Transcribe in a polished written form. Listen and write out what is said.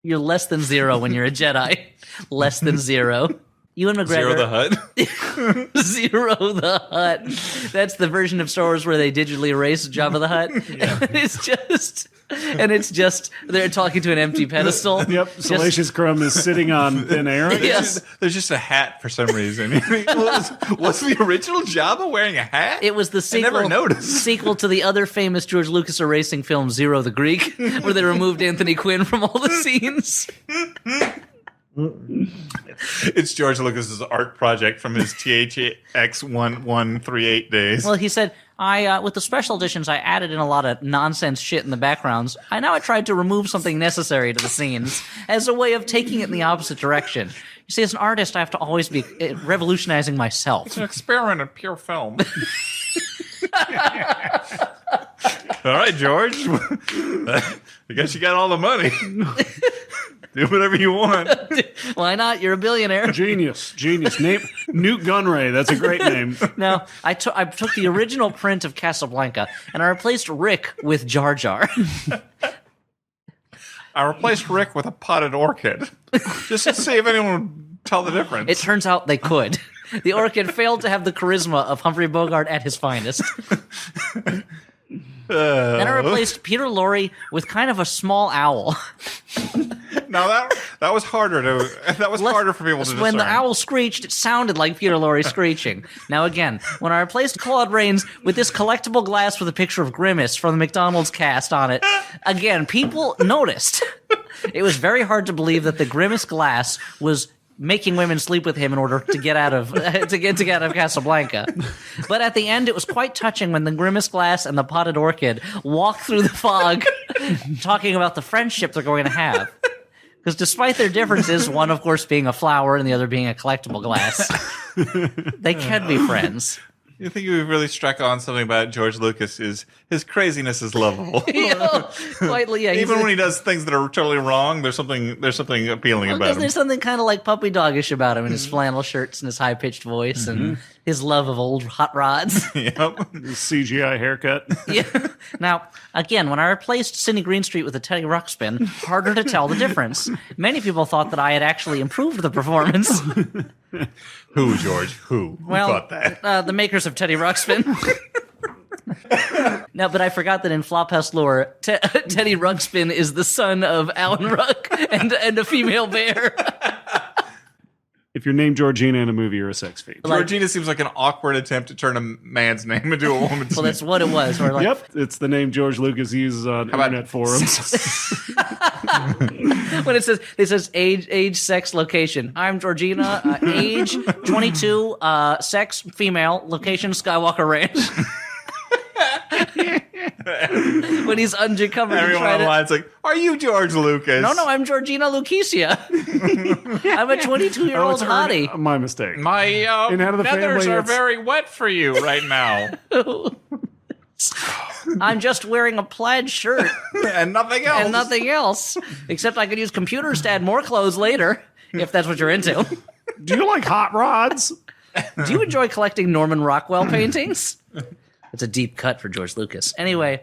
You're less than 0 when you're a Jedi. Less than 0. Ewan McGregor. Zero the Hutt. Zero the Hutt. That's the version of Star Wars where they digitally erase Jabba the Hutt. And it's just they're talking to an empty pedestal. Yep, Salacious Crumb is sitting on thin air. Yes. There's just a hat for some reason. Was the original Jabba wearing a hat? It was the sequel, I never noticed. sequel to the other famous George Lucas erasing film, Zero the Greek, where they removed Anthony Quinn from all the scenes. It's George Lucas's art project from his THX 1138 days. Well, he said, with the special editions, I added in a lot of nonsense shit in the backgrounds. I tried to remove something necessary to the scenes as a way of taking it in the opposite direction. You see, as an artist, I have to always be revolutionizing myself. It's an experiment in pure film. All right, George. I guess you got all the money. Do whatever you want. Why not? You're a billionaire. Genius. Name Newt Gunray. That's a great name. Now, I took the original print of Casablanca and I replaced Rick with Jar Jar. I replaced Rick with a potted orchid. Just to see if anyone would tell the difference. It turns out they could. The orchid failed to have the charisma of Humphrey Bogart at his finest. Then I replaced Peter Lorre with kind of a small owl. Now that was harder harder for people to discern. When the owl screeched, it sounded like Peter Lorre screeching. Now again, when I replaced Claude Rains with this collectible glass with a picture of Grimace from the McDonald's cast on it, again, people noticed. It was very hard to believe that the Grimace glass was making women sleep with him in order to get out of Casablanca. But at the end, it was quite touching when the Grimace glass and the potted orchid walk through the fog, talking about the friendship they're going to have. Because despite their differences, one of course being a flower and the other being a collectible glass, they can be friends. You think we've really struck on something about George Lucas is his craziness is lovable. Even when he does things that are totally wrong, there's something appealing about him. There's something kind of like puppy doggish about him in his flannel shirts and his high pitched voice and his love of old hot rods. Yep. His CGI haircut. Yeah. Now, again, when I replaced Sidney Greenstreet with a Teddy Ruxpin, harder to tell the difference. Many people thought that I had actually improved the performance. Who, George? Who thought that? The makers of Teddy Ruxpin. No, but I forgot that in Flophouse lore, Teddy Ruxpin is the son of Alan Ruck and a female bear. If you're named Georgina in a movie, you're a sex fiend. Georgina seems like an awkward attempt to turn a man's name into a woman's Well, that's name. what it was. Yep, it's the name George Lucas uses on internet forums. When it says age, sex, location. I'm Georgina, age 22, sex female, location Skywalker Ranch. When he's undercover, everyone online's like, "Are you George Lucas?" No, I'm Georgina Lukesia. I'm a 22-year-old hottie. My mistake. My In Head of the feathers Family, are it's- very wet for you right now, I'm just wearing a plaid shirt and nothing else. Except I could use computers to add more clothes later, if that's what you're into. Do you like hot rods? Do you enjoy collecting Norman Rockwell paintings? It's a deep cut for George Lucas. Anyway,